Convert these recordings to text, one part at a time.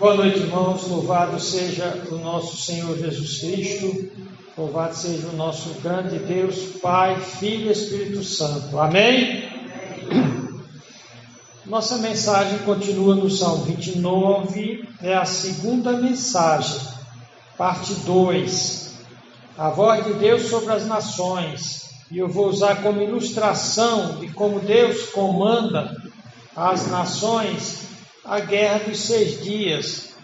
Boa noite, irmãos. Louvado seja o nosso Senhor Jesus Cristo. Louvado seja o nosso grande Deus, Pai, Filho e Espírito Santo. Amém? Nossa mensagem continua no Salmo 29, é a segunda mensagem, parte 2. A voz de Deus sobre as nações. E eu vou usar como ilustração de como Deus comanda as nações a guerra dos 6 dias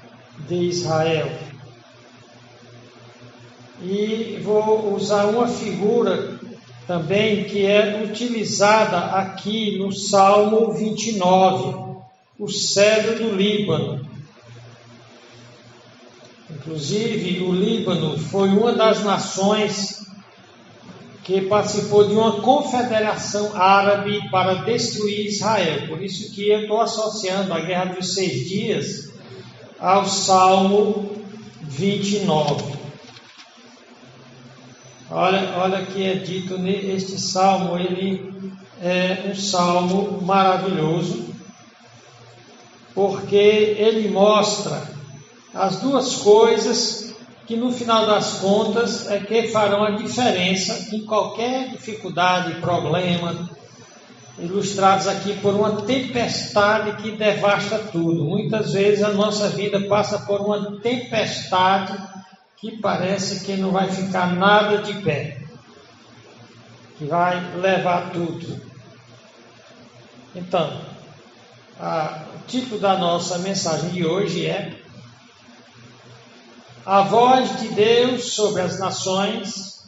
de Israel. E vou usar uma figura também que é utilizada aqui no Salmo 29, o cedro do Líbano. Inclusive, o Líbano foi uma das nações que participou de uma confederação árabe para destruir Israel. Por isso que eu estou associando a Guerra dos 6 Dias ao Salmo 29. Olha que é dito neste salmo, ele é um salmo maravilhoso, porque ele mostra as duas coisas que no final das contas é que farão a diferença em qualquer dificuldade, problema, ilustrados aqui por uma tempestade que devasta tudo. Muitas vezes a nossa vida passa por uma tempestade que parece que não vai ficar nada de pé, que vai levar tudo. Então, o título da nossa mensagem de hoje é A voz de Deus sobre as nações,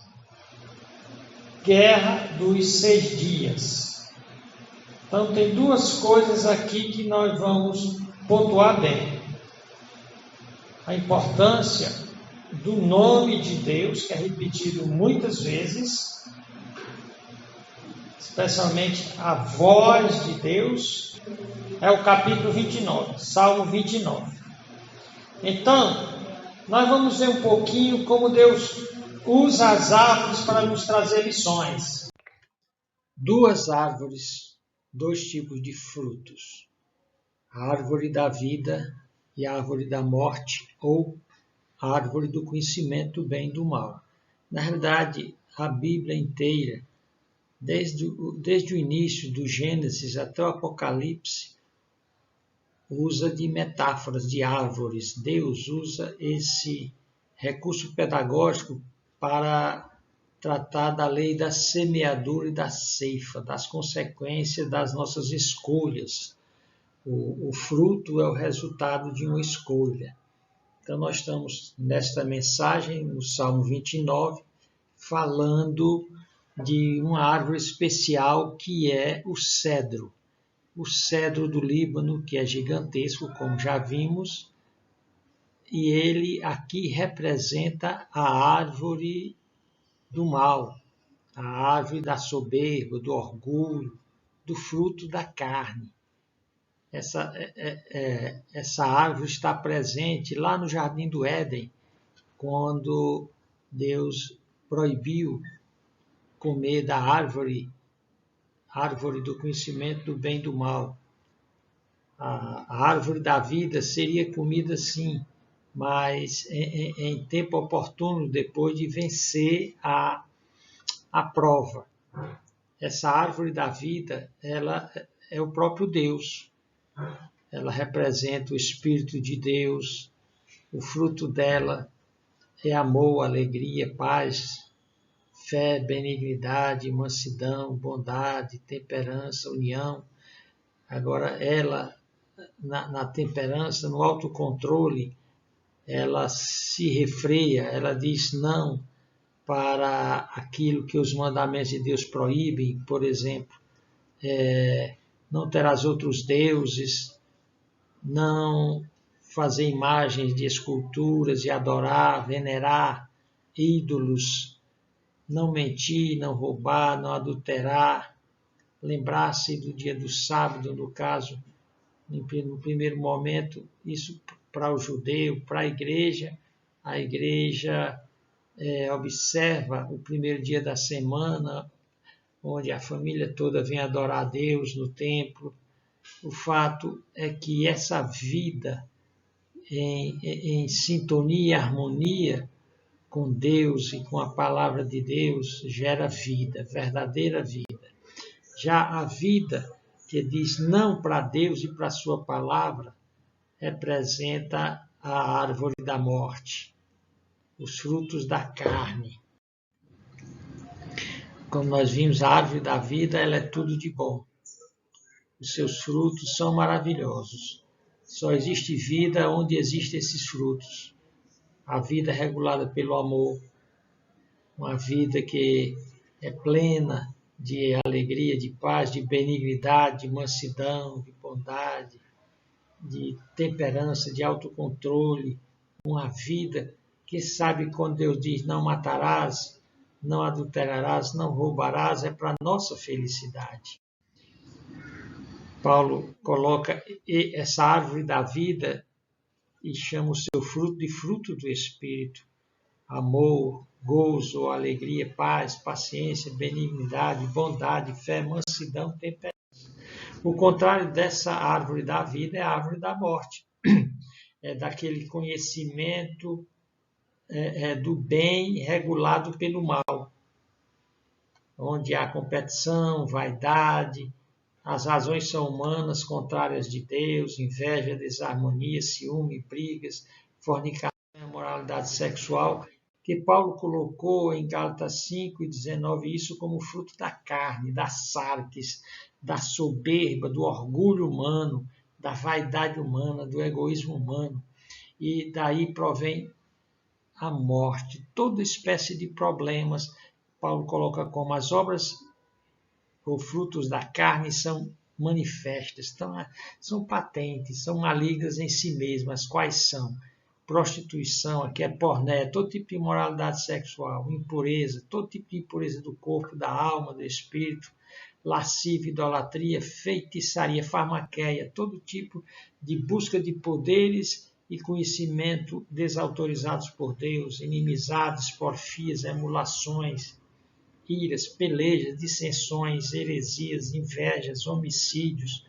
guerra dos 6 dias. Então, tem duas coisas aqui que nós vamos pontuar bem. A importância do nome de Deus, que é repetido muitas vezes, especialmente a voz de Deus, é o capítulo 29, Salmo 29. Então, nós vamos ver um pouquinho como Deus usa as árvores para nos trazer lições. Duas árvores, dois tipos de frutos. A árvore da vida e a árvore da morte, ou a árvore do conhecimento do bem e do mal. Na verdade, a Bíblia inteira, desde o início do Gênesis até o Apocalipse, usa de metáforas de árvores. Deus usa esse recurso pedagógico para tratar da lei da semeadura e da ceifa, das consequências das nossas escolhas. O fruto é o resultado de uma escolha. Então, nós estamos nesta mensagem, no Salmo 29, falando de uma árvore especial que é o cedro. O cedro do Líbano, que é gigantesco, como já vimos, e ele aqui representa a árvore do mal, a árvore da soberba, do orgulho, do fruto da carne. Essa árvore está presente lá no Jardim do Éden, quando Deus proibiu comer da árvore do conhecimento do bem e do mal. A árvore da vida seria comida sim, mas em tempo oportuno, depois de vencer a prova. Essa árvore da vida, ela é o próprio Deus. Ela representa o Espírito de Deus. O fruto dela é amor, alegria, paz, fé, benignidade, mansidão, bondade, temperança, união. Agora, ela, na temperança, no autocontrole, ela se refreia, ela diz não para aquilo que os mandamentos de Deus proíbem. Por exemplo, não terás outros deuses, não fazer imagens de esculturas e adorar, venerar ídolos, não mentir, não roubar, não adulterar, lembrar-se do dia do sábado, no caso, no primeiro momento, isso para o judeu, para a igreja observa o primeiro dia da semana, onde a família toda vem adorar a Deus no templo. O fato é que essa vida em sintonia e harmonia com Deus e com a palavra de Deus, gera vida, verdadeira vida. Já a vida que diz não para Deus e para a sua palavra, representa a árvore da morte, os frutos da carne. Como nós vimos, a árvore da vida, ela é tudo de bom. Os seus frutos são maravilhosos. Só existe vida onde existem esses frutos. A vida regulada pelo amor, uma vida que é plena de alegria, de paz, de benignidade, de mansidão, de bondade, de temperança, de autocontrole, uma vida que sabe quando Deus diz não matarás, não adulterarás, não roubarás, é para a nossa felicidade. Paulo coloca essa árvore da vida e chama o seu fruto de fruto do Espírito. Amor, gozo, alegria, paz, paciência, benignidade, bondade, fé, mansidão, temperança. O contrário dessa árvore da vida é a árvore da morte. É daquele conhecimento do bem regulado pelo mal, onde há competição, vaidade, as razões são humanas, contrárias de Deus, inveja, desarmonia, ciúme, brigas, fornicação, imoralidade sexual, que Paulo colocou em Gálatas 5:19 isso como fruto da carne, da sarques, da soberba, do orgulho humano, da vaidade humana, do egoísmo humano. E daí provém a morte, toda espécie de problemas. Paulo coloca como as obras ou frutos da carne são manifestas, são patentes, são malignas em si mesmas. Quais são? Prostituição, aqui é porné, todo tipo de imoralidade sexual, impureza, todo tipo de impureza do corpo, da alma, do espírito, lascívia, idolatria, feitiçaria, farmaqueia, todo tipo de busca de poderes e conhecimento desautorizados por Deus, inimizades, porfias, emulações, iras, pelejas, dissensões, heresias, invejas, homicídios,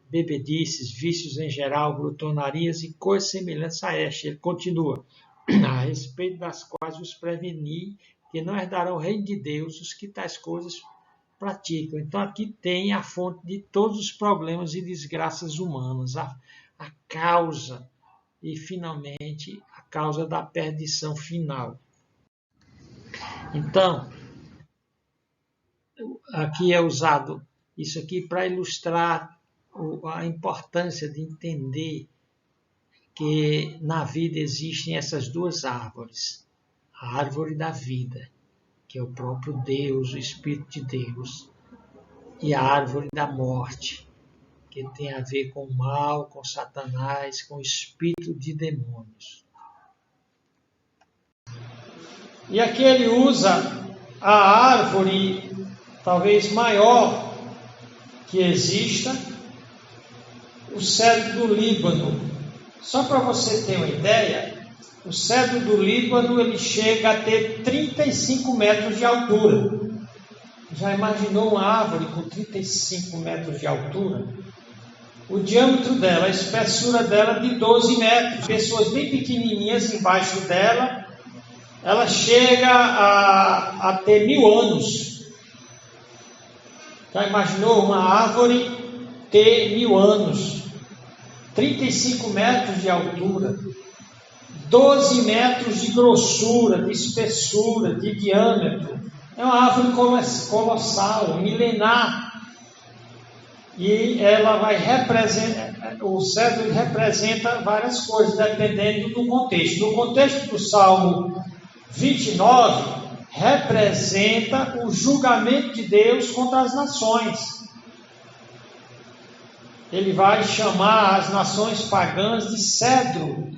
bebedices, vícios em geral, glutonarias e coisas semelhantes a esta. Ele continua, a respeito das quais os preveni que não herdarão o reino de Deus os que tais coisas praticam. Então aqui tem a fonte de todos os problemas e desgraças humanas, a causa e finalmente a causa da perdição final. Então, aqui é usado isso aqui para ilustrar a importância de entender que na vida existem essas duas árvores. A árvore da vida, que é o próprio Deus, o Espírito de Deus, e a árvore da morte, que tem a ver com o mal, com Satanás, com o espírito de demônios. E aqui ele usa a árvore talvez maior que exista, o cedro do Líbano. Só para você ter uma ideia, o cedro do Líbano ele chega a ter 35 metros de altura. Já imaginou uma árvore com 35 metros de altura? O diâmetro dela, a espessura dela de 12 metros. Pessoas bem pequenininhas embaixo dela, ela chega a ter 1000 anos. Já imaginou uma árvore ter 1000 anos? 35 metros de altura, 12 metros de grossura, de espessura, de diâmetro. É uma árvore colossal, milenar. E ela vai representar, o cedro representa várias coisas, dependendo do contexto. No contexto do Salmo 29, representa o julgamento de Deus contra as nações. Ele vai chamar as nações pagãs de cedro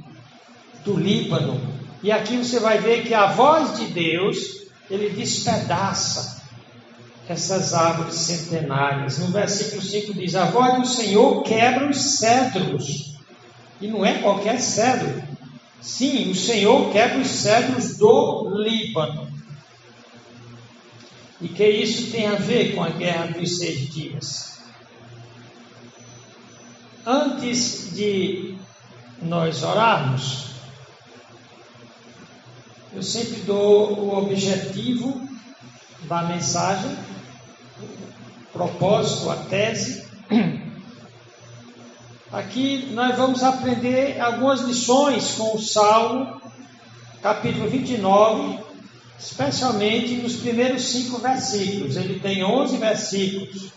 do Líbano. E aqui você vai ver que a voz de Deus, ele despedaça essas árvores centenárias. No versículo 5 diz, a voz do Senhor quebra os cedros. E não é qualquer cedro. Sim, o Senhor quebra os cedros do Líbano. E que isso tem a ver com a guerra dos 6 dias. Antes de nós orarmos, eu sempre dou o objetivo da mensagem, o propósito, a tese. Aqui nós vamos aprender algumas lições com o Salmo, capítulo 29, especialmente nos primeiros 5 versículos. Ele tem 11 versículos.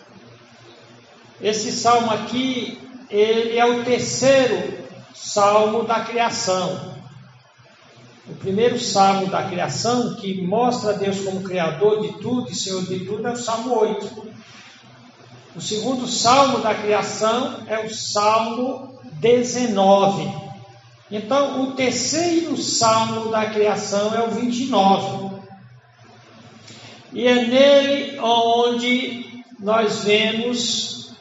Esse salmo aqui, ele é o terceiro salmo da criação. O primeiro salmo da criação, que mostra Deus como Criador de tudo e Senhor de tudo, é o Salmo 8. O segundo salmo da criação é o Salmo 19. Então, o terceiro salmo da criação é o 29. E é nele onde nós vemos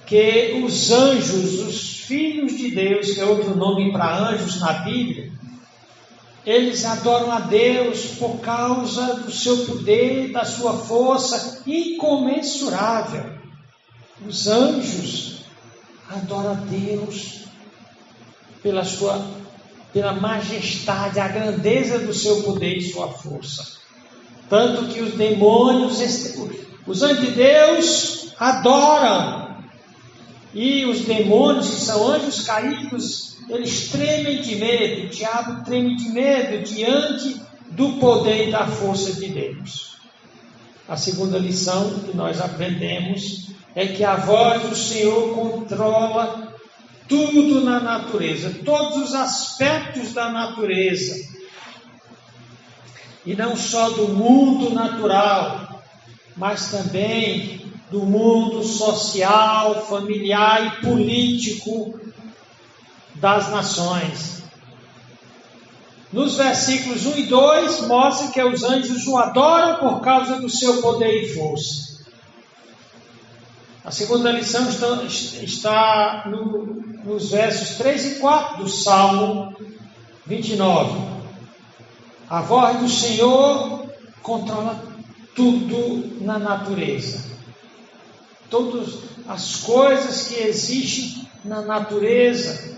que os anjos, os filhos de Deus, que é outro nome para anjos na Bíblia, eles adoram a Deus por causa do seu poder, da sua força incomensurável. Os anjos adoram a Deus pela majestade, a grandeza do seu poder e sua força. Tanto que os demônios, os anjos de Deus adoram. E os demônios, que são anjos caídos, eles tremem de medo. O diabo treme de medo diante do poder e da força de Deus. A segunda lição que nós aprendemos é que a voz do Senhor controla tudo na natureza, todos os aspectos da natureza. E não só do mundo natural, mas também do mundo social, familiar e político das nações. Nos versículos 1 e 2, mostra que os anjos o adoram por causa do seu poder e força. A segunda lição está nos versos 3 e 4 do Salmo 29. A voz do Senhor controla tudo na natureza. Todas as coisas que existem na natureza,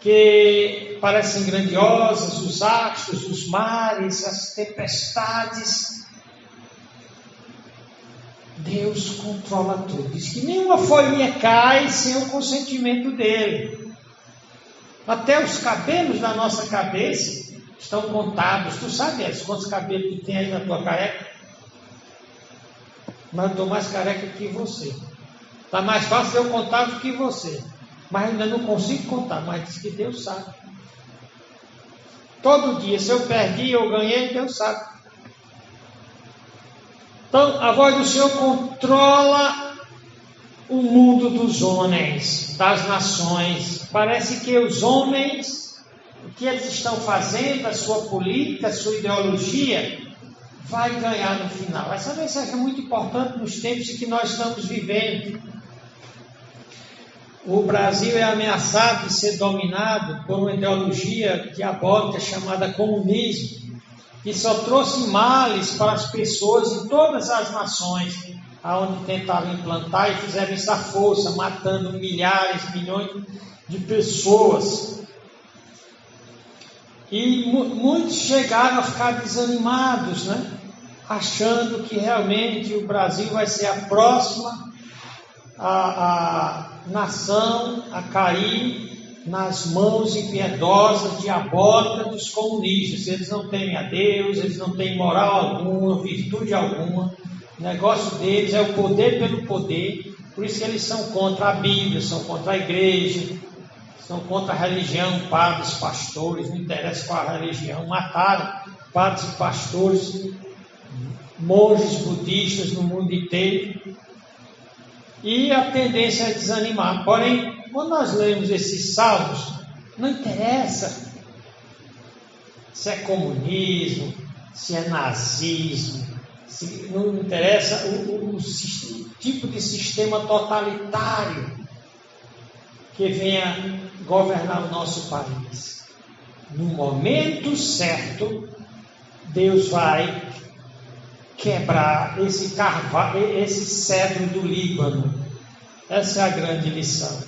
que parecem grandiosas, os astros, os mares, as tempestades, Deus controla tudo. Diz que nenhuma folhinha cai sem o consentimento dele. Até os cabelos da nossa cabeça estão contados. Tu sabes quantos cabelos tu tem aí na tua careca? Mas eu estou mais careca que você. Está mais fácil eu contar do que você. Mas ainda não consigo contar, mas diz que Deus sabe. Todo dia, se eu perdi ou ganhei, Deus sabe. Então, a voz do Senhor controla o mundo dos homens, das nações. Parece que os homens, o que eles estão fazendo, a sua política, a sua ideologia, vai ganhar no final. Essa mensagem é muito importante nos tempos em que nós estamos vivendo. O Brasil é ameaçado de ser dominado por uma ideologia diabólica chamada comunismo, que só trouxe males para as pessoas em todas as nações, aonde tentaram implantar e fizeram isso à força, matando milhares, milhões de pessoas. E muitos chegaram a ficar desanimados, né? Achando que realmente o Brasil vai ser a próxima a nação a cair nas mãos impiedosas, diabólicas dos comunistas. Eles não temem a Deus, eles não têm moral alguma, virtude alguma. O negócio deles é o poder pelo poder. Por isso que eles são contra a Bíblia, são contra a igreja, são contra a religião, padres, pastores, não interessa qual a religião. Mataram padres e pastores, monges budistas no mundo inteiro. E a tendência é desanimar. Porém, quando nós lemos esses salmos, não interessa se é comunismo, se é nazismo, não interessa o tipo de sistema totalitário que venha governar o nosso país. No momento certo, Deus vai quebrar esse cedro do Líbano. Essa é a grande lição.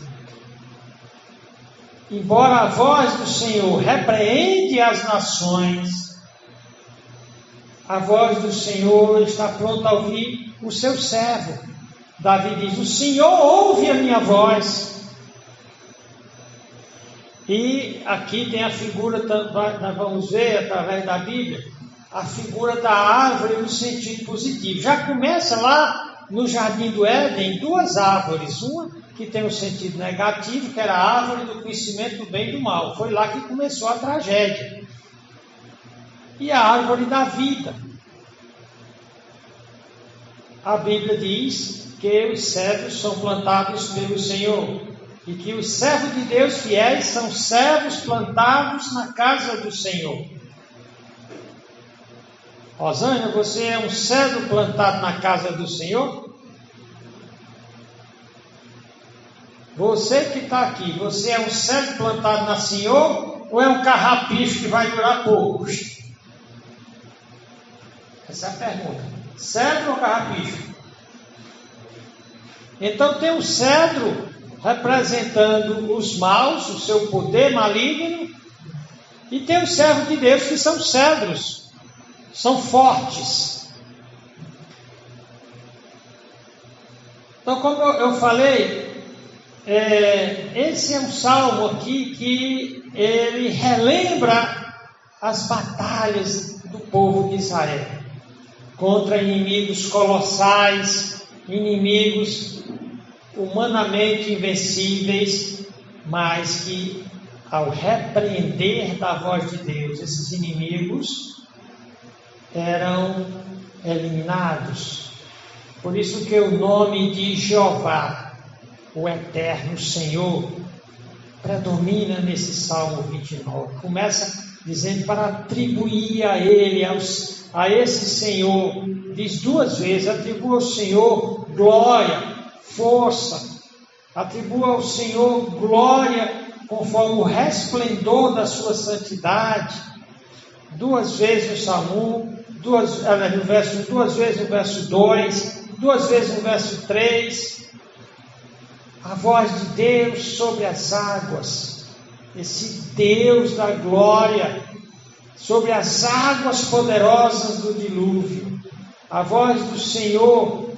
embora a voz do Senhor repreende as nações, a voz do Senhor está pronta a ouvir o seu servo. Davi diz: o Senhor ouve a minha voz. E aqui tem a figura, nós vamos ver através da Bíblia, a figura da árvore no sentido positivo. Já começa lá no Jardim do Éden, duas árvores. Uma que tem um sentido negativo, que era a árvore do conhecimento do bem e do mal. Foi lá que começou a tragédia. E a árvore da vida. A Bíblia diz que os servos são plantados pelo Senhor. E que os servos de Deus fiéis são servos plantados na casa do Senhor. Rosângela, você é um cedro plantado na casa do Senhor? Você que está aqui, você é um cedro plantado na Senhor ou é um carrapicho que vai durar pouco? Essa é a pergunta. Cedro ou carrapicho? Então tem um cedro representando os maus, o seu poder maligno, e tem os servos de Deus que são cedros, são fortes. Então, como eu falei, esse é um salmo aqui que ele relembra as batalhas do povo de Israel contra inimigos colossais, inimigos humanamente invencíveis, mas que ao repreender da voz de Deus, esses inimigos eram eliminados. Por isso que o nome de Jeová, o Eterno Senhor, predomina nesse Salmo 29. Começa dizendo para atribuir a Ele, a esse Senhor, diz duas vezes, atribua ao Senhor glória, força, atribua ao Senhor glória conforme o resplendor da sua santidade. Duas vezes no Salmo 1, duas vezes no verso 2, duas vezes no verso 3. A voz de Deus sobre as águas, esse Deus da glória, sobre as águas poderosas do dilúvio. A voz do Senhor,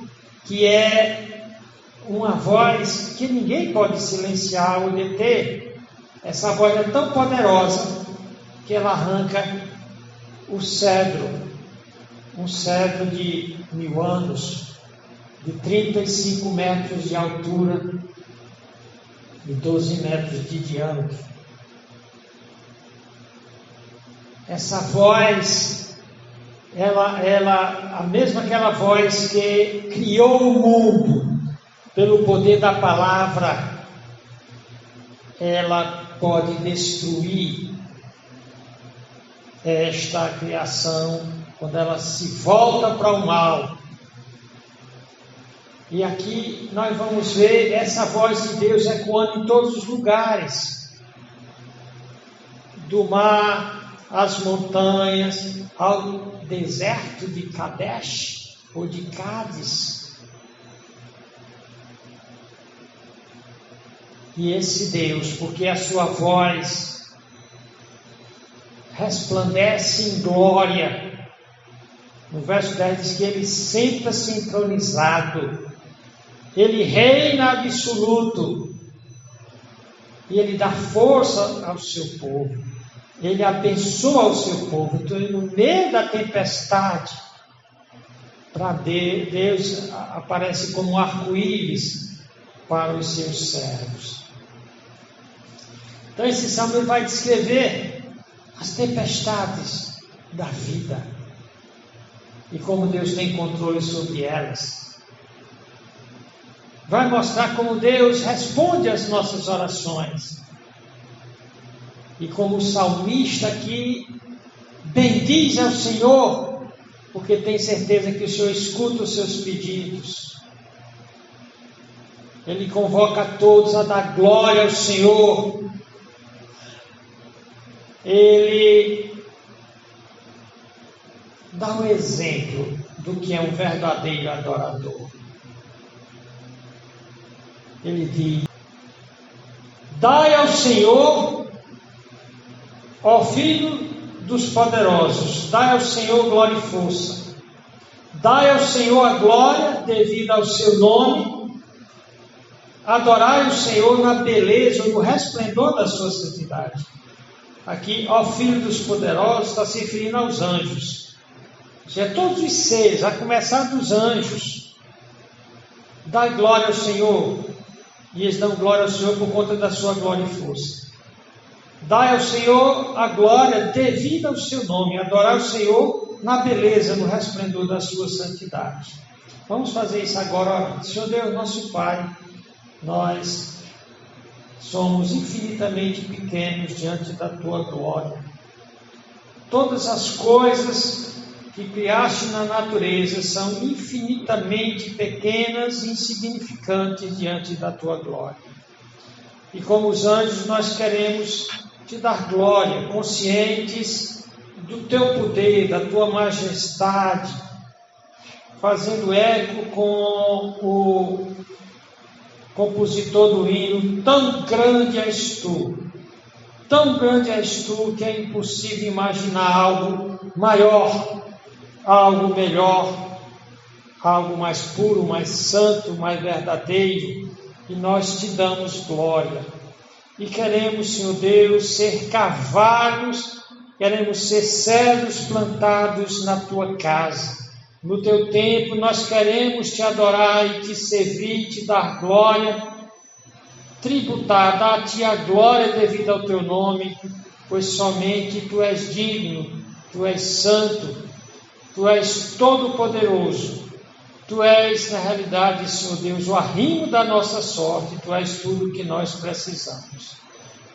que é uma voz que ninguém pode silenciar ou deter. Essa voz é tão poderosa que ela arranca o cedro, um cedro de 1000 anos, de 35 metros de altura e 12 metros de diâmetro. Essa voz, a mesma aquela voz que criou o mundo, pelo poder da palavra, ela pode destruir esta criação quando ela se volta para o mal. E aqui nós vamos ver essa voz de Deus ecoando em todos os lugares, do mar às montanhas, ao deserto de Kadesh ou de Cádiz. E esse Deus, porque a sua voz resplandece em glória. No verso 10 diz que ele senta-se entronizado, ele reina absoluto, e ele dá força ao seu povo, ele abençoa o seu povo. Então, no meio da tempestade, para Deus aparece como um arco-íris para os seus servos. Então esse salmo ele vai descrever as tempestades da vida e como Deus tem controle sobre elas. Vai mostrar como Deus responde às nossas orações e como o salmista aqui bendiz ao Senhor, porque tem certeza que o Senhor escuta os seus pedidos. Ele convoca a todos a dar glória ao Senhor. Ele dá um exemplo do que é um verdadeiro adorador. Ele diz: Dai ao Senhor, ó Filho dos poderosos, dai ao Senhor glória e força. Dai ao Senhor a glória devida ao seu nome. Adorai o Senhor na beleza, no resplendor da sua santidade. Aqui, ó Filho dos poderosos, está se referindo aos anjos. É todos os seres, a começar dos anjos. Dai glória ao Senhor, e eles dão glória ao Senhor por conta da sua glória e força. Dai ao Senhor a glória devida ao seu nome. Adorai o Senhor na beleza, no resplendor da sua santidade. Vamos fazer isso agora. Senhor Deus, nosso Pai, nós somos infinitamente pequenos diante da tua glória. Todas as coisas que criaste na natureza são infinitamente pequenas e insignificantes diante da tua glória. E como os anjos, nós queremos te dar glória, conscientes do teu poder, da tua majestade, fazendo eco com o compositor do hino: tão grande és tu que é impossível imaginar algo maior, algo melhor, algo mais puro, mais santo, mais verdadeiro, e nós te damos glória. E queremos, Senhor Deus, ser carvalhos, queremos ser cedros plantados na tua casa. No teu templo nós queremos te adorar e te servir, te dar glória, tributar, dar-te a glória devida ao teu nome, pois somente tu és digno, tu és santo, tu és todo-poderoso, tu és, na realidade, Senhor Deus, o arrimo da nossa sorte, tu és tudo o que nós precisamos.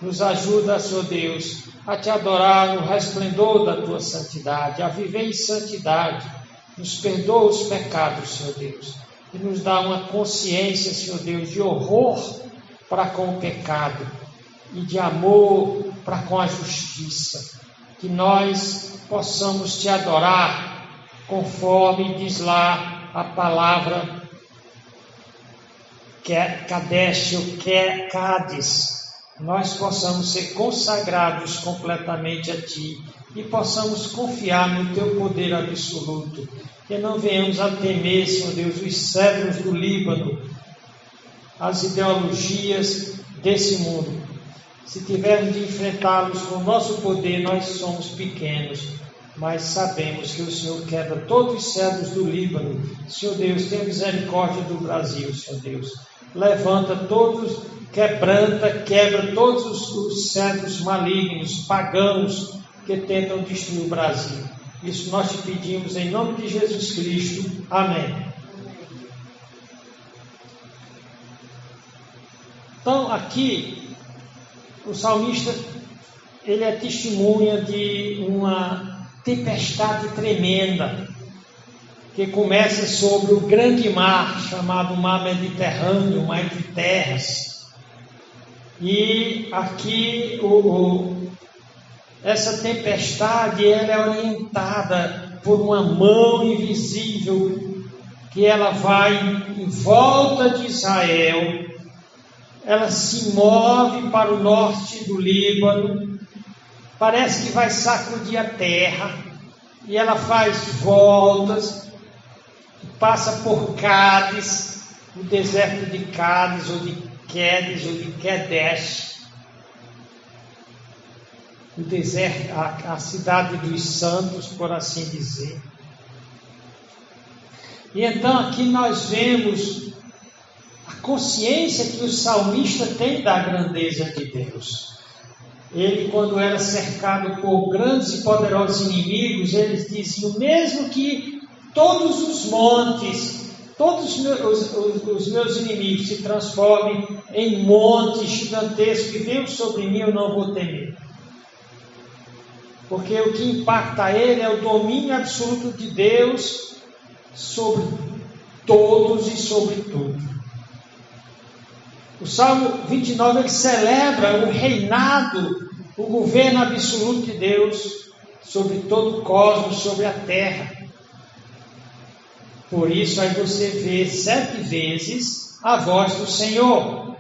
Nos ajuda, Senhor Deus, a te adorar no resplendor da tua santidade, a viver em santidade. Nos perdoa os pecados, Senhor Deus, e nos dá uma consciência, Senhor Deus, de horror para com o pecado e de amor para com a justiça. Que nós possamos te adorar conforme diz lá a palavra Kadesh ou Kades. Nós possamos ser consagrados completamente a Ti e possamos confiar no Teu poder absoluto. Que não venhamos a temer, Senhor Deus, os cedros do Líbano, as ideologias desse mundo. Se tivermos de enfrentá-los com o nosso poder, nós somos pequenos, mas sabemos que o Senhor quebra todos os cedros do Líbano. Senhor Deus, tenha misericórdia do Brasil, Senhor Deus. Levanta todos, quebra todos os cedros malignos, pagãos, que tentam destruir o Brasil. Isso nós te pedimos em nome de Jesus Cristo. Amém. Então, aqui, o salmista, ele é testemunha de uma tempestade tremenda, que começa sobre o grande mar, chamado Mar Mediterrâneo, Mar de Terras. E aqui, essa tempestade, ela é orientada por uma mão invisível, que ela vai em volta de Israel. Ela se move para o norte do Líbano, parece que vai sacudir a terra, e ela faz voltas, passa por Cádiz, o deserto de Cádiz, ou de Quedes, ou de Quedesh, o deserto, a cidade dos santos, por assim dizer. E então aqui nós vemos a consciência que o salmista tem da grandeza de Deus. Ele, quando era cercado por grandes e poderosos inimigos, eles diziam: mesmo que todos os montes, todos os meus inimigos se transformem em montes gigantescos que venham sobre mim, eu não vou temer. Porque o que impacta ele é o domínio absoluto de Deus sobre todos e sobre tudo. O Salmo 29, ele celebra o reinado, o governo absoluto de Deus sobre todo o cosmos, sobre a terra. Por isso, aí você vê 7 vezes a voz do Senhor.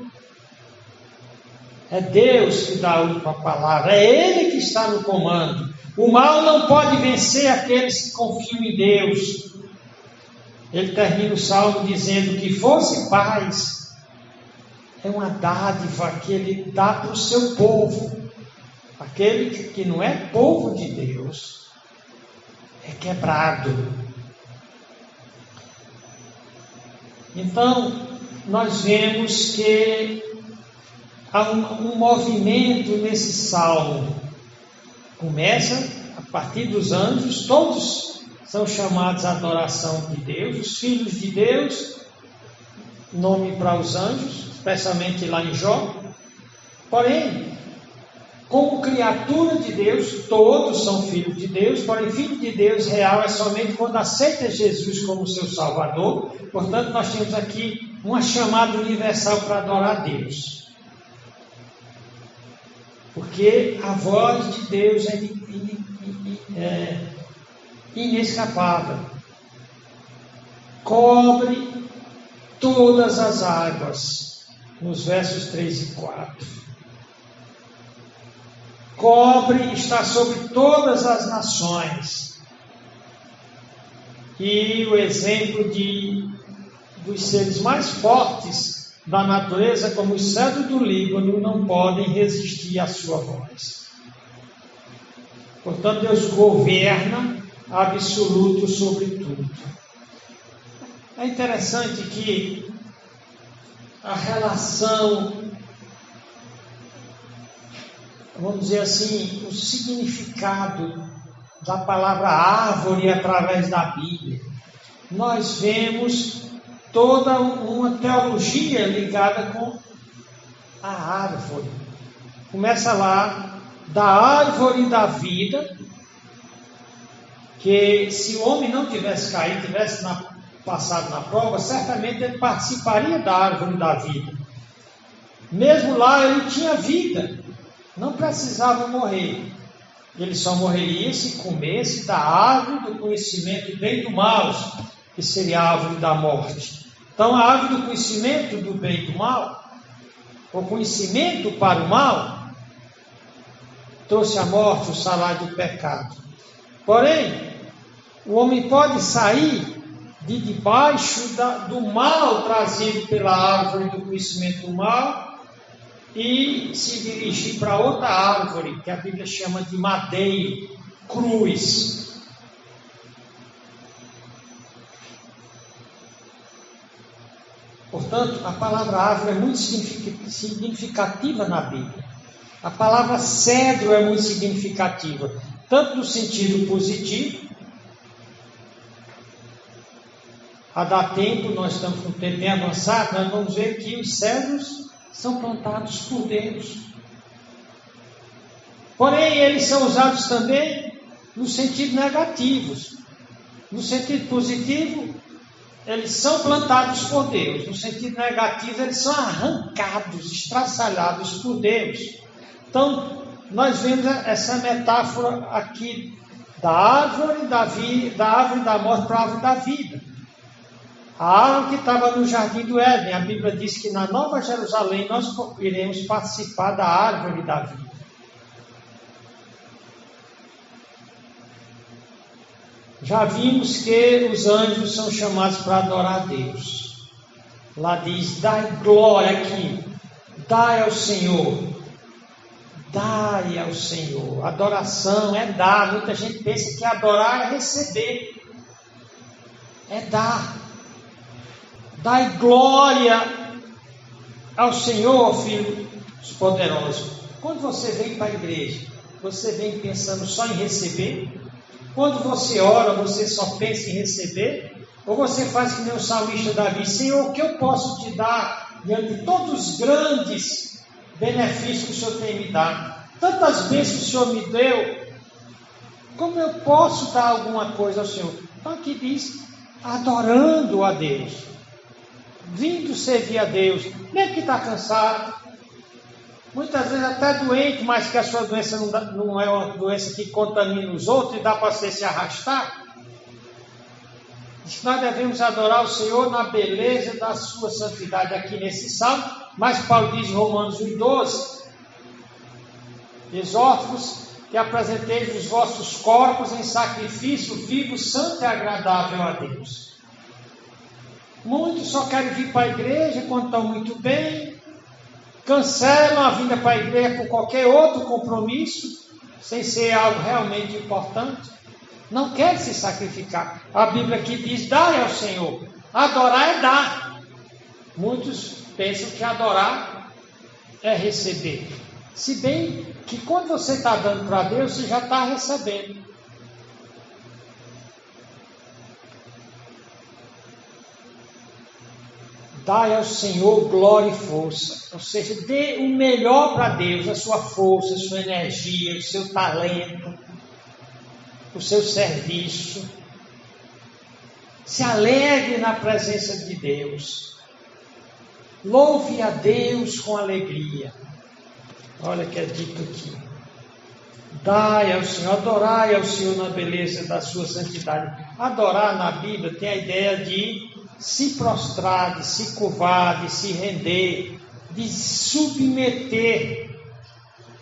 É Deus que dá a última palavra, é Ele que está no comando. O mal não pode vencer aqueles que confiam em Deus. Ele termina o salmo dizendo que fosse paz é uma dádiva que Ele dá para o seu povo. Aquele que não é povo de Deus é quebrado. Então, nós vemos que há um movimento nesse salmo. Começa a partir dos anjos, todos são chamados à adoração de Deus, os filhos de Deus, nome para os anjos, especialmente lá em Jó. Porém, como criatura de Deus, todos são filhos de Deus, porém filho de Deus real é somente quando aceita Jesus como seu Salvador. Portanto, nós temos aqui uma chamada universal para adorar a Deus. Porque a voz de Deus é inescapável. Cobre todas as águas, nos versos 3 e 4. Cobre, está sobre todas as nações. E o exemplo dos seres mais fortes da natureza, como os cedros do Líbano, não podem resistir à sua voz. Portanto, Deus governa absoluto sobre tudo. É interessante que a relação, vamos dizer assim, o significado da palavra árvore através da Bíblia. Nós vemos toda uma teologia ligada com a árvore. Começa lá, da árvore da vida, que se o homem não tivesse caído, tivesse passado na prova, certamente ele participaria da árvore da vida. Mesmo lá ele tinha vida, não precisava morrer. Ele só morreria se comesse da árvore do conhecimento do bem e do mal, que seria a árvore da morte. Então, a árvore do conhecimento do bem e do mal, o conhecimento para o mal, trouxe a morte, o salário do pecado. Porém, o homem pode sair de debaixo do mal trazido pela árvore do conhecimento do mal e se dirigir para outra árvore, que a Bíblia chama de madeiro, cruz. Portanto, a palavra árvore é muito significativa na Bíblia. A palavra cedro é muito significativa, tanto no sentido positivo. A dar tempo, nós estamos com um tempo bem avançado, nós vamos ver que os cedros são plantados por Deus. Porém, eles são usados também no sentido negativo. No sentido positivo, eles são plantados por Deus. No sentido negativo, eles são arrancados, estraçalhados por Deus. Então, nós vemos essa metáfora aqui da árvore da árvore da morte para a árvore da vida. A árvore que estava no jardim do Éden, a Bíblia diz que na Nova Jerusalém nós iremos participar da árvore da vida. Já vimos que os anjos são chamados para adorar a Deus. Lá diz, dai glória aqui, dai ao Senhor. Dai ao Senhor. Adoração é dar. Muita gente pensa que adorar é receber. É dar. Dai glória ao Senhor, filhos poderosos. Quando você vem para a igreja, você vem pensando só em receber? Quando você ora, você só pensa em receber? Ou você faz que nem o salmista Davi, Senhor, o que eu posso te dar diante de todos os grandes benefícios que o Senhor tem me dado? Tantas bênçãos que o Senhor me deu, como eu posso dar alguma coisa ao Senhor? Então aqui diz, adorando a Deus, vindo servir a Deus, mesmo que está cansado, muitas vezes até doente, mas que a sua doença não é uma doença que contamina os outros e dá para você se arrastar. Diz que nós devemos adorar o Senhor na beleza da sua santidade aqui nesse salmo, mas Paulo diz em Romanos 1,12 Exorto-vos que apresenteis os vossos corpos em sacrifício vivo, santo e agradável a Deus. Muitos só querem vir para a igreja quando estão muito bem, cancelam a vinda para a igreja por qualquer outro compromisso, sem ser algo realmente importante. Não querem se sacrificar. A Bíblia aqui diz: dai ao Senhor. Adorar é dar. Muitos pensam que adorar é receber. Se bem que quando você está dando para Deus, você já está recebendo. Dai ao Senhor glória e força. Ou seja, dê o melhor para Deus, a sua força, a sua energia, o seu talento, o seu serviço. Se alegre na presença de Deus. Louve a Deus com alegria. Olha o que é dito aqui. Dai ao Senhor, adorai ao Senhor na beleza da sua santidade. Adorar na Bíblia tem a ideia de se prostrar, de se curvar, de se render, de submeter,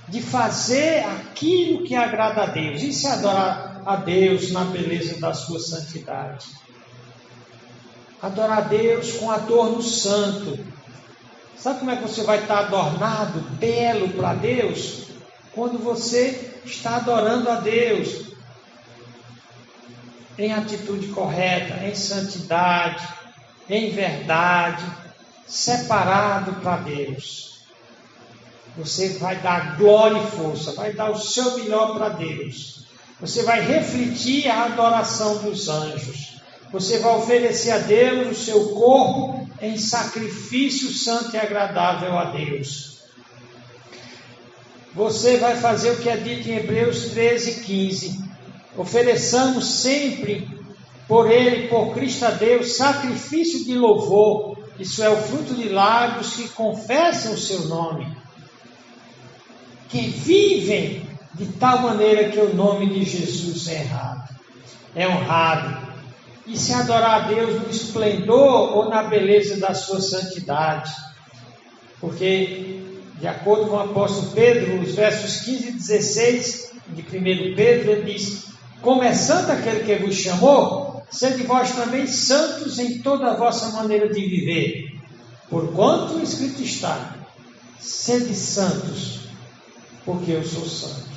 de fazer aquilo que agrada a Deus. Isso é adorar a Deus na beleza da sua santidade. Adorar a Deus com adorno santo. Sabe como é que você vai estar adornado, belo para Deus? Quando você está adorando a Deus em atitude correta, em santidade, em verdade, separado para Deus. Você vai dar glória e força, vai dar o seu melhor para Deus. Você vai refletir a adoração dos anjos. Você vai oferecer a Deus o seu corpo em sacrifício santo e agradável a Deus. Você vai fazer o que é dito em Hebreus 13:15. Ofereçamos sempre por Ele, por Cristo a Deus, sacrifício de louvor. Isso é o fruto de lábios que confessam o seu nome. Que vivem de tal maneira que o nome de Jesus é honrado. E se adorar a Deus no esplendor ou na beleza da sua santidade. Porque, de acordo com o apóstolo Pedro, nos versos 15 e 16 de 1 Pedro, ele diz: como é santo aquele que vos chamou, sede vós também santos em toda a vossa maneira de viver. Porquanto escrito está: sede santos, porque eu sou santo.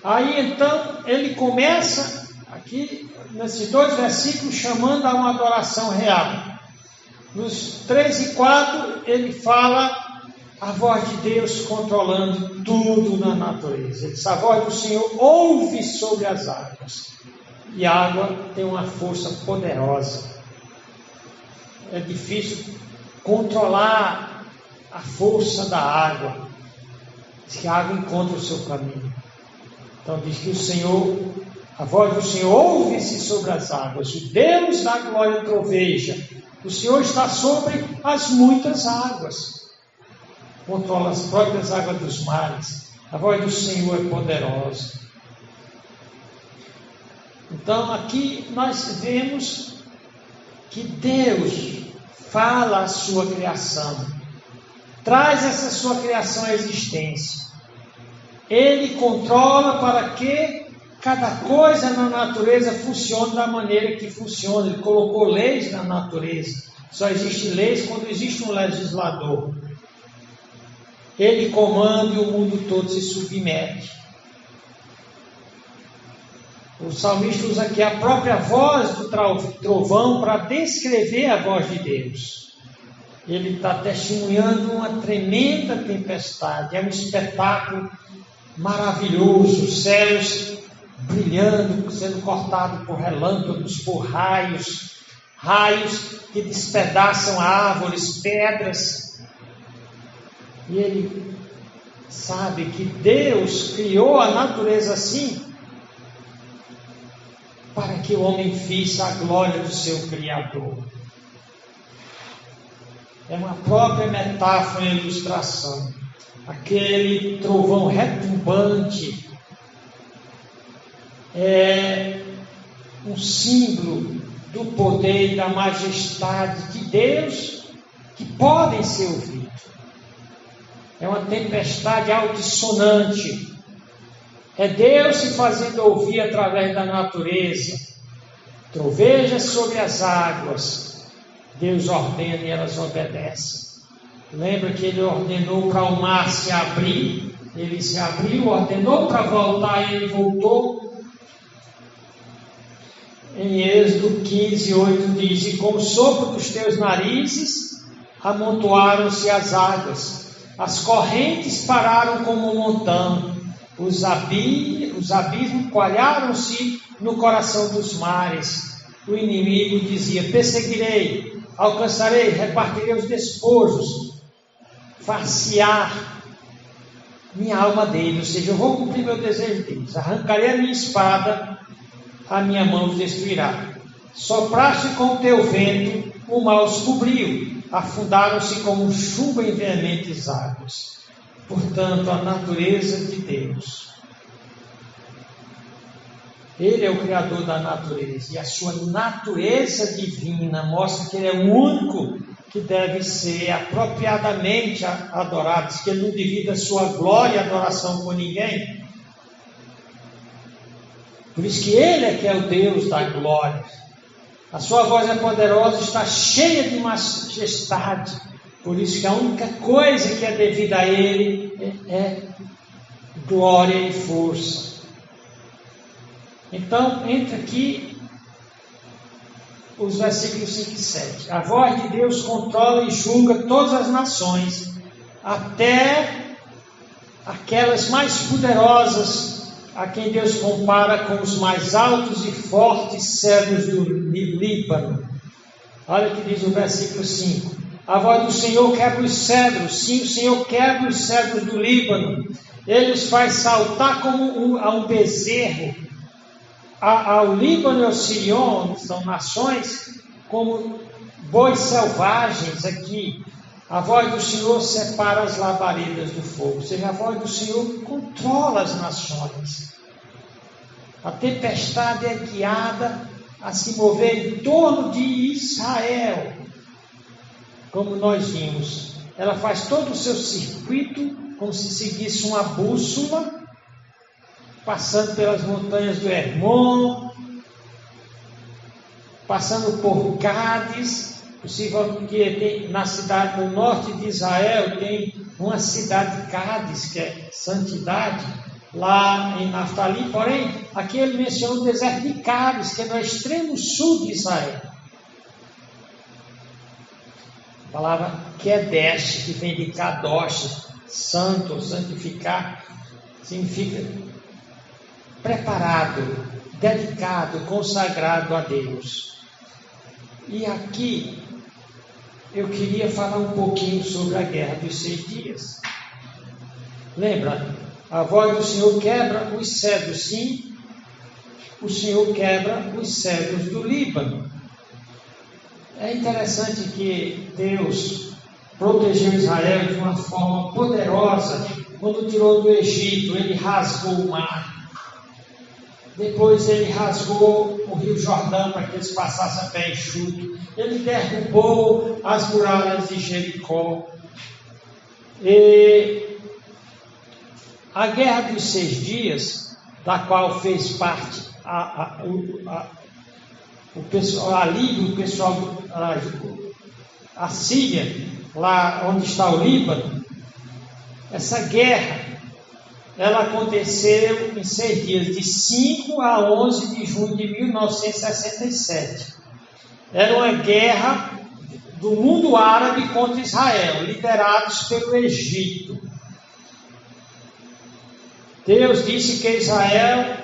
Aí então ele começa aqui nesses 2 versículos chamando a uma adoração real. Nos 3 e 4 ele fala a voz de Deus controlando tudo na natureza. Ele diz: a voz do Senhor ouve sobre as águas. E a água tem uma força poderosa. É difícil controlar a força da água. Diz que a água encontra o seu caminho. Então diz que o Senhor, a voz do Senhor ouve-se sobre as águas. O Deus da glória troveja. O Senhor está sobre as muitas águas. Controla as próprias águas dos mares. A voz do Senhor é poderosa. Então aqui nós vemos que Deus fala a sua criação. Traz essa sua criação à existência. Ele controla para que cada coisa na natureza funcione da maneira que funciona. Ele colocou leis na natureza. Só existem leis quando existe um legislador. Ele comanda e o mundo todo se submete. O salmista usa aqui a própria voz do trovão para descrever a voz de Deus. Ele está testemunhando uma tremenda tempestade. É um espetáculo maravilhoso. Os céus brilhando, sendo cortados por relâmpagos, por raios que despedaçam árvores, pedras. E ele sabe que Deus criou a natureza assim para que o homem visse a glória do seu Criador. É uma própria metáfora e ilustração. Aquele trovão retumbante é um símbolo do poder e da majestade de Deus que podem ser ouvidos. É uma tempestade altissonante, É Deus se fazendo ouvir através da natureza. Troveja sobre as águas. Deus ordena e elas obedecem. Lembra que ele ordenou para o mar se abrir? Ele se abriu, ordenou para voltar e ele voltou. Em Êxodo 15:8 diz: e com o sopro dos teus narizes amontoaram-se as águas, as correntes pararam como um montão, os abismos coalharam-se no coração dos mares. O inimigo dizia: perseguirei, alcançarei, repartirei os despojos, farciar minha alma dele, ou seja, eu vou cumprir meu desejo deles, arrancarei a minha espada, a minha mão os destruirá. Sopraste com o teu vento, o mal os cobriu, afundaram-se como chuva em veementes águas. Portanto, a natureza de Deus, Ele é o Criador da natureza, e a sua natureza divina mostra que Ele é o único que deve ser apropriadamente adorado, que Ele não divide a sua glória e adoração com ninguém. Por isso que Ele é que é o Deus da glória. A sua voz é poderosa, está cheia de majestade. Por isso que a única coisa que é devida a Ele é glória e força. Então, entra aqui os versículos 5 e 7. A voz de Deus controla e julga todas as nações, até aquelas mais poderosas, a quem Deus compara com os mais altos e fortes cedros do Líbano. Olha o que diz o versículo 5. A voz do Senhor quebra os cedros. Sim, o Senhor quebra os cedros do Líbano. Ele os faz saltar como a um bezerro. Ao Líbano e ao Sirion, são nações como bois selvagens aqui. A voz do Senhor separa as labaredas do fogo. Ou seja, a voz do Senhor controla as nações. A tempestade é guiada a se mover em torno de Israel. Como nós vimos, ela faz todo o seu circuito como se seguisse uma bússola, passando pelas montanhas do Hermon, passando por Cádiz. Possível que na cidade no norte de Israel tem uma cidade Cádiz, que é santidade, lá em Naftali. Porém, aqui ele menciona o deserto de Cádiz, que é no extremo sul de Israel. A palavra Kedesh, que vem de Kadosh, santo, santificar, significa preparado, dedicado, consagrado a Deus. E aqui eu queria falar um pouquinho sobre a guerra dos 6 dias. Lembra? A voz do Senhor quebra os cedros. Sim, o Senhor quebra os cedros do Líbano. É interessante que Deus protegeu Israel de uma forma poderosa. Quando tirou do Egito, Ele rasgou o mar. Depois Ele rasgou o rio Jordão para que eles passassem a pé enxuto. Ele derrubou as muralhas de Jericó. E a guerra dos 6 dias, da qual fez parte a Síria, lá onde está o Líbano, essa guerra, ela aconteceu em 6 dias, de 5 a 11 de junho de 1967. Era uma guerra do mundo árabe contra Israel, liderados pelo Egito. Deus disse que Israel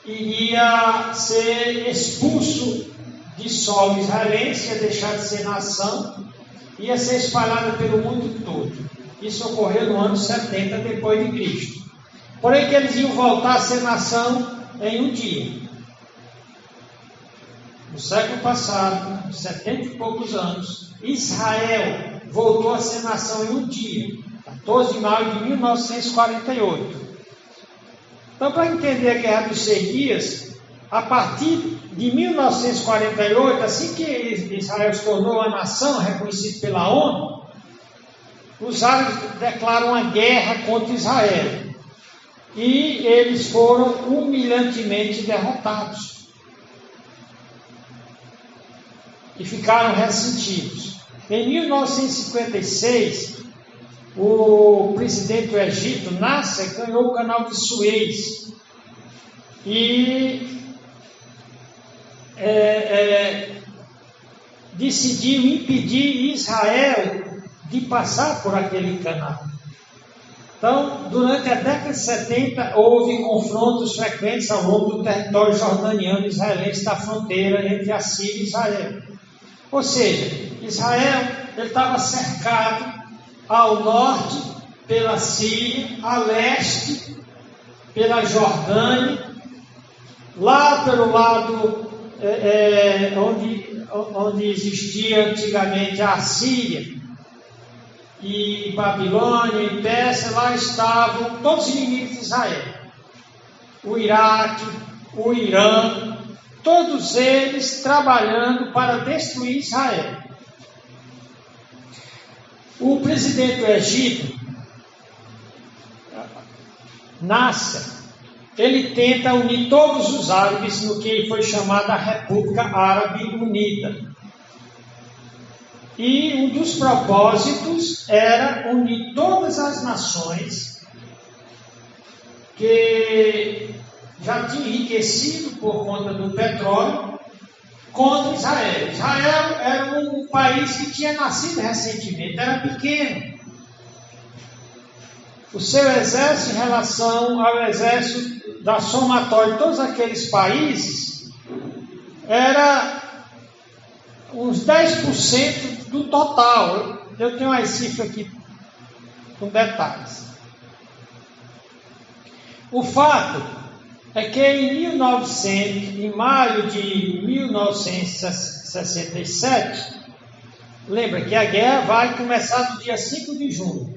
iria ser expulso de solo israelense, ia deixar de ser nação, ia ser espalhada pelo mundo todo. Isso ocorreu no ano 70 depois de Cristo. Porém, que eles iam voltar a ser nação em um dia. No século passado, 70 e poucos anos, Israel voltou a ser nação em um dia, 14 de maio de 1948. Então, para entender a Guerra dos 6 Dias, a partir de 1948, assim que Israel se tornou uma nação reconhecida pela ONU, os árabes declaram uma guerra contra Israel. e eles foram humilhantemente derrotados e ficaram ressentidos. Em 1956, o presidente do Egito, Nasser, ganhou o canal de Suez e decidiu impedir Israel de passar por aquele canal. Então, durante a década de 70, houve confrontos frequentes ao longo do território jordaniano israelense da fronteira entre a Síria e Israel. Ou seja, Israel estava cercado ao norte pela Síria, a leste pela Jordânia, lá pelo lado onde existia antigamente a Síria e Babilônia e Pérsia, lá estavam todos os inimigos de Israel. O Iraque, o Irã, todos eles trabalhando para destruir Israel. O presidente do Egito, Nasser, ele tenta unir todos os árabes no que foi chamada a República Árabe Unida. E um dos propósitos era unir todas as nações que já tinham enriquecido por conta do petróleo contra Israel. Israel era um país que tinha nascido recentemente, era pequeno. O seu exército, em relação ao exército da somatória de todos aqueles países, era uns 10% do total. Eu tenho as cifras aqui com detalhes. O fato é que em maio de 1967, lembra que a guerra vai começar no dia 5 de junho.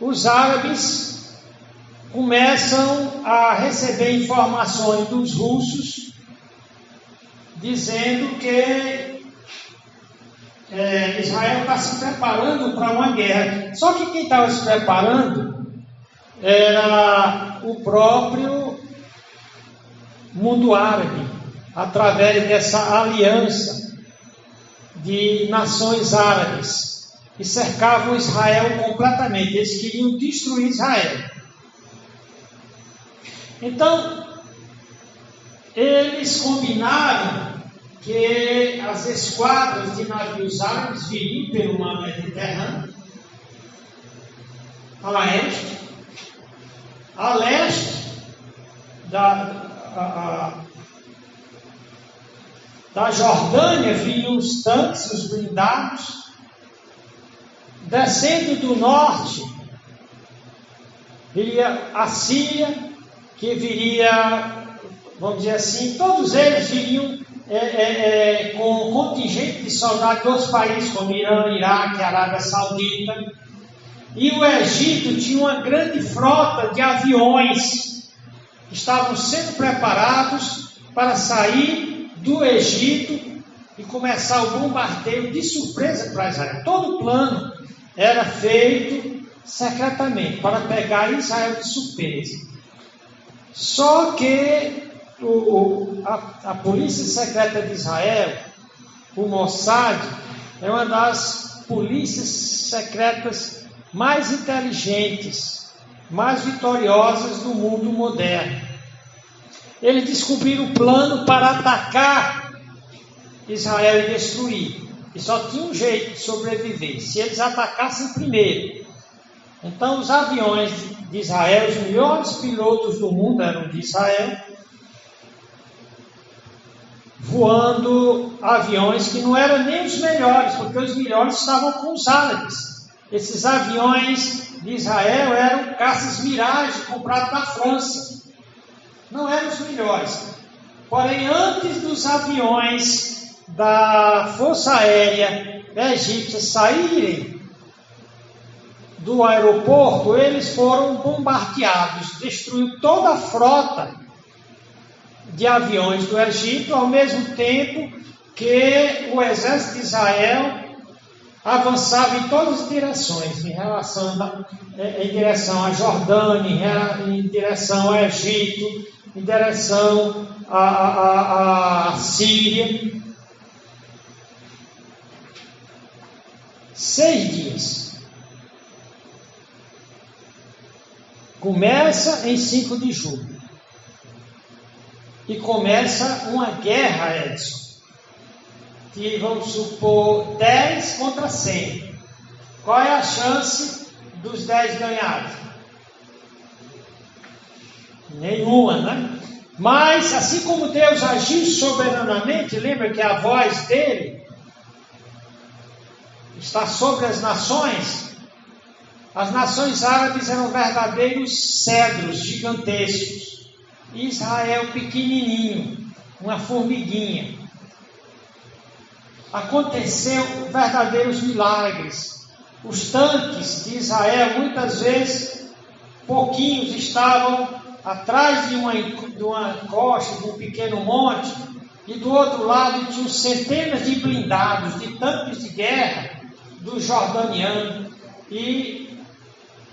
Os árabes começam a receber informações dos russos dizendo que Israel está se preparando para uma guerra. Só que quem estava se preparando era o próprio mundo árabe, através dessa aliança de nações árabes, que cercavam Israel completamente. Eles queriam destruir Israel. Então, eles combinaram que as esquadras de navios árabes viriam pelo mar Mediterrâneo, a leste da Jordânia vinham os tanques, os blindados, descendo do norte viria a Síria, que viria, vamos dizer assim, todos eles viriam com um contingente de soldados de outros países, como Irã, Iraque, Arábia Saudita. E o Egito tinha uma grande frota de aviões que estavam sendo preparados para sair do Egito e começar o bombardeio de surpresa para Israel. Todo o plano era feito secretamente para pegar Israel de surpresa. Só que a polícia secreta de Israel, o Mossad, é uma das polícias secretas mais inteligentes, mais vitoriosas do mundo moderno. Eles descobriram o plano para atacar Israel e destruir. E só tinha um jeito de sobreviver, se eles atacassem primeiro. Então os aviões de Israel, os melhores pilotos do mundo eram de Israel, voando aviões que não eram nem os melhores, porque os melhores estavam com os árabes. Esses aviões de Israel eram caças Mirage comprados na França. Não eram os melhores. Porém, antes dos aviões da Força Aérea egípcia saírem do aeroporto, eles foram bombardeados, destruiu toda a frota de aviões do Egito, ao mesmo tempo que o exército de Israel avançava em todas as direções, em direção à Jordânia, em direção ao Egito, em direção à Síria. 6 dias. Começa em 5 de julho. E começa uma guerra, Edson, que vamos supor 10 contra 100. Qual é a chance dos 10 ganharem? Nenhuma, né? Mas, assim como Deus agiu soberanamente, lembra que a voz dele está sobre as nações árabes eram verdadeiros cedros gigantescos. Israel pequenininho, uma formiguinha. Aconteceu verdadeiros milagres. Os tanques de Israel, muitas vezes, pouquinhos estavam atrás de uma costa, de um pequeno monte, e do outro lado tinham centenas de blindados, de tanques de guerra dos jordanianos. E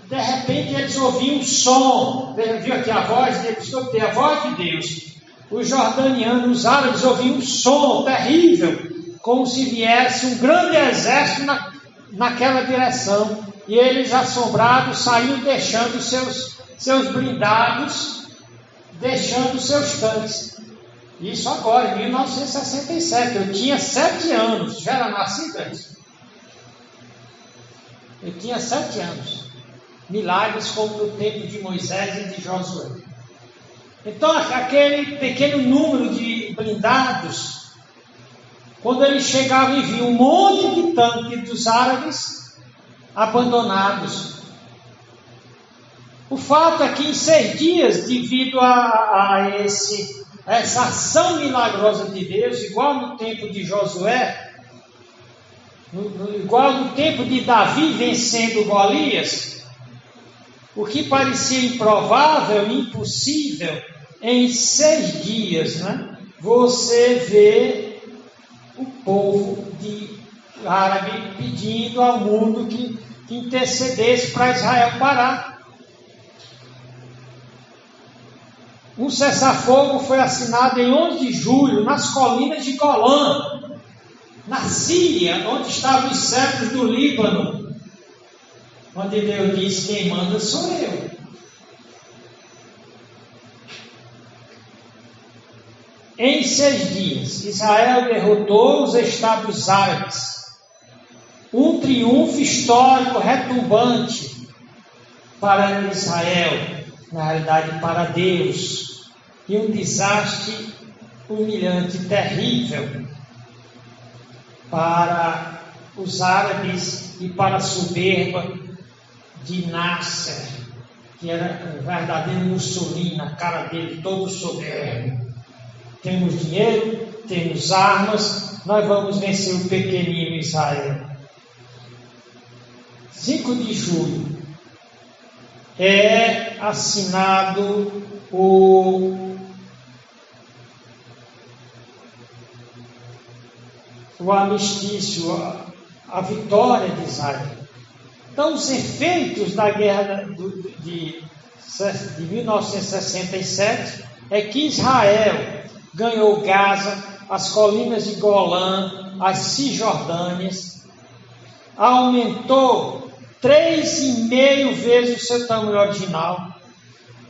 de repente eles ouviam um som, viu aqui a voz deles, a voz de Deus. Os jordanianos, os árabes ouviam um som terrível, como se viesse um grande exército naquela direção. E eles, assombrados, saíam deixando seus blindados, deixando seus tanques. Isso agora, em 1967, eu tinha 7 anos, já era nascido antes. Eu tinha 7 anos. Milagres como no tempo de Moisés e de Josué. Então, aquele pequeno número de blindados, quando eles chegavam e viam um monte de tanques dos árabes abandonados. O fato é que em 6 dias, devido a essa ação milagrosa de Deus, igual no tempo de Josué, igual no tempo de Davi vencendo Golias, o que parecia improvável, impossível, em 6 dias, né? Você vê o povo árabe pedindo ao mundo que intercedesse para Israel parar. Um cessar-fogo foi assinado em 11 de julho, nas colinas de Golã, na Síria, onde estavam os cedros do Líbano, onde Deus diz: quem manda sou eu. Em 6 dias, Israel derrotou os estados árabes. Um triunfo histórico retumbante para Israel, na realidade para Deus, e um desastre humilhante, terrível para os árabes e para a soberba de Nasser, que era um verdadeiro Mussolini, a cara dele todo soberbo. Temos dinheiro, temos armas, nós vamos vencer o pequenino Israel. 5 de julho é assinado o armistício, a vitória de Israel. Então, os efeitos da guerra de 1967 é que Israel ganhou Gaza, as colinas de Golã, as Cisjordânias, aumentou 3,5 vezes o seu tamanho original.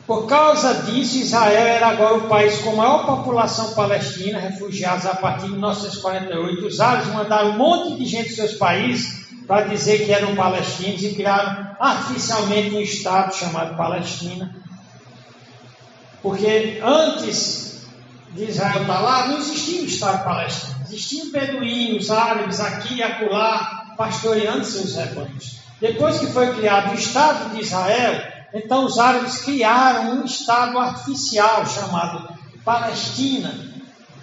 Por causa disso, Israel era agora o país com maior população palestina, refugiados a partir de 1948. Os árabes mandaram um monte de gente dos seus países para dizer que eram palestinos e criaram artificialmente um estado chamado Palestina. Porque antes de Israel estar lá, não existia um estado palestino. Existiam beduínos, árabes aqui e acolá, pastoreando seus rebanhos. Depois que foi criado o Estado de Israel, então os árabes criaram um Estado artificial chamado Palestina,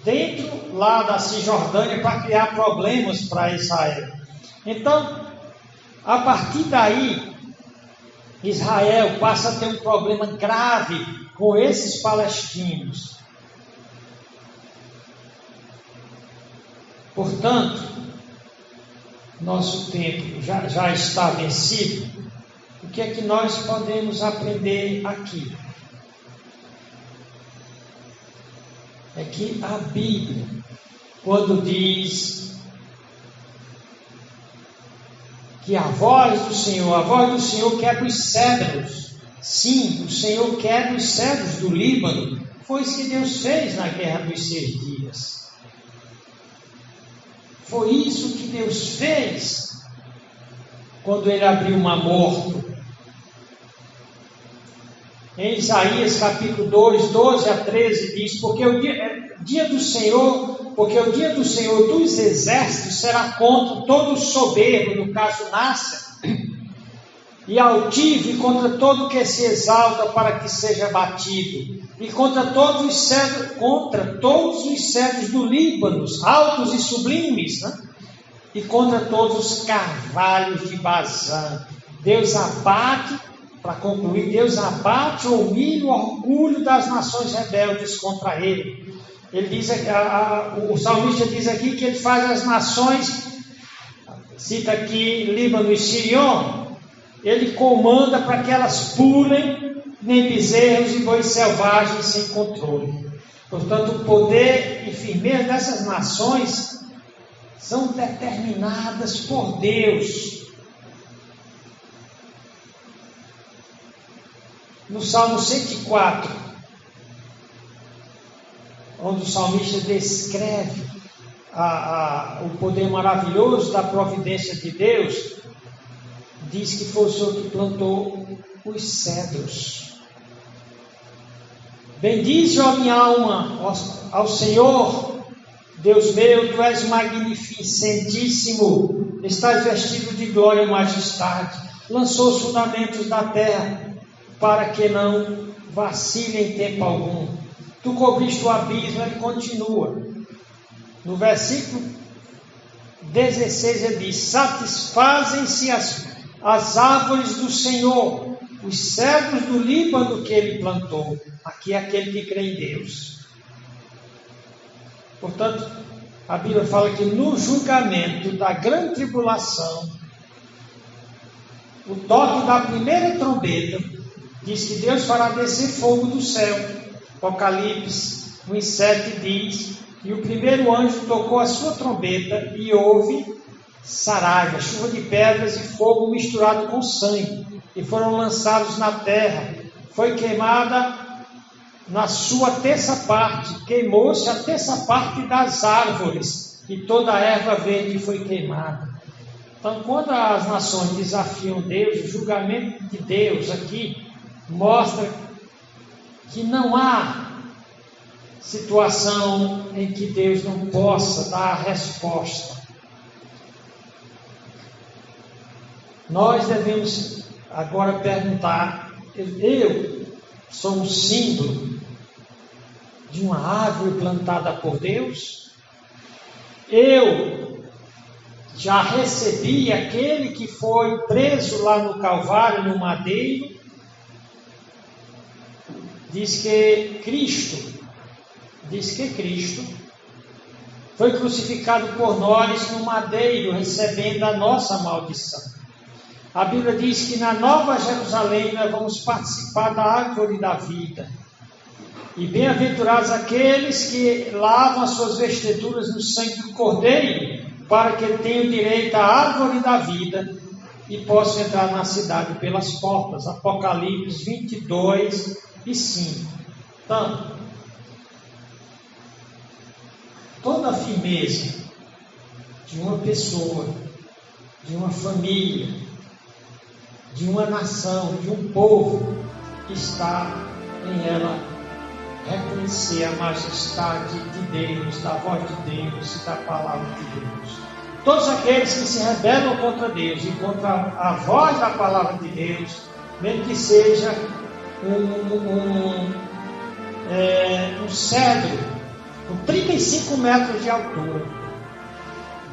dentro lá da Cisjordânia, para criar problemas para Israel. Então, a partir daí, Israel passa a ter um problema grave com esses palestinos. Portanto, nosso tempo já está vencido, o que é que nós podemos aprender aqui? É que a Bíblia, quando diz que a voz do Senhor quebra os cedros. Sim, o Senhor quebra os cedros do Líbano. Foi isso que Deus fez na Guerra dos 6 Dias. Foi isso que Deus fez quando Ele abriu o Mar Morto. Em Isaías capítulo 2, 12 a 13 diz, porque o dia do Senhor dos exércitos será contra todo soberbo, no caso Nácia, e altivo, e contra todo que se exalta para que seja batido, e contra todos os cedros do Líbano, altos e sublimes, né? E contra todos os carvalhos de Bazã. Deus abate, para concluir, Deus abate ou humilha o orgulho das nações rebeldes contra Ele. Ele diz, o salmista diz aqui que Ele faz as nações, cita aqui Líbano e Sirion, Ele comanda para que elas pulem, nem bezerros e bois selvagens sem controle. Portanto, o poder e firmeza dessas nações são determinadas por Deus. No Salmo 104, onde o salmista descreve o poder maravilhoso da providência de Deus, diz que foi o Senhor que plantou os cedros. Bendize, ó minha alma, ao Senhor, Deus meu, Tu és magnificentíssimo, estás vestido de glória e majestade, lançou os fundamentos da terra, para que não vacile em tempo algum. Tu cobriste o abismo. Ele continua. No versículo 16 ele diz, satisfazem-se as árvores do Senhor, os cedros do Líbano que Ele plantou. Aqui é aquele que crê em Deus. Portanto, a Bíblia fala que no julgamento da grande tribulação, o toque da primeira trombeta, diz que Deus fará descer fogo do céu. Apocalipse 1:7 diz, e o primeiro anjo tocou a sua trombeta e houve saraiva, chuva de pedras e fogo misturado com sangue, e foram lançados na terra. Foi queimada na sua terça parte, queimou-se a terça parte das árvores, e toda a erva verde foi queimada. Então, quando as nações desafiam Deus, o julgamento de Deus aqui mostra que não há situação em que Deus não possa dar a resposta. Nós devemos agora perguntar, eu sou um símbolo de uma árvore plantada por Deus? Eu já recebi aquele que foi preso lá no Calvário, no madeiro? Diz que Cristo foi crucificado por nós no madeiro, recebendo a nossa maldição. A Bíblia diz que na Nova Jerusalém nós vamos participar da árvore da vida. E bem-aventurados aqueles que lavam as suas vestiduras no sangue do Cordeiro, para que tenham direito à árvore da vida e possam entrar na cidade pelas portas. Apocalipse 22:5. Então, toda a firmeza de uma pessoa, de uma família, de uma nação, de um povo, está em ela reconhecer a majestade de Deus, da voz de Deus e da palavra de Deus. Todos aqueles que se rebelam contra Deus e contra a voz da palavra de Deus, mesmo que seja um cedro com 35 metros de altura,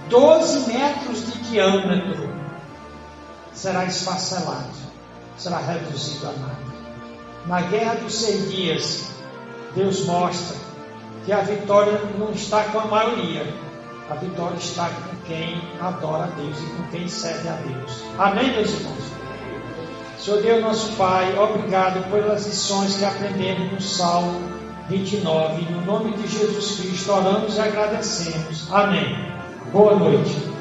12 metros de diâmetro, será esfacelado, será reduzido a nada. Na Guerra dos 6 Dias, Deus mostra que a vitória não está com a maioria, A vitória está com quem adora a Deus e com quem serve a Deus. Amém, meus irmãos? Senhor Deus, nosso Pai, obrigado pelas lições que aprendemos no Salmo 29. No nome de Jesus Cristo, oramos e agradecemos. Amém. Boa noite.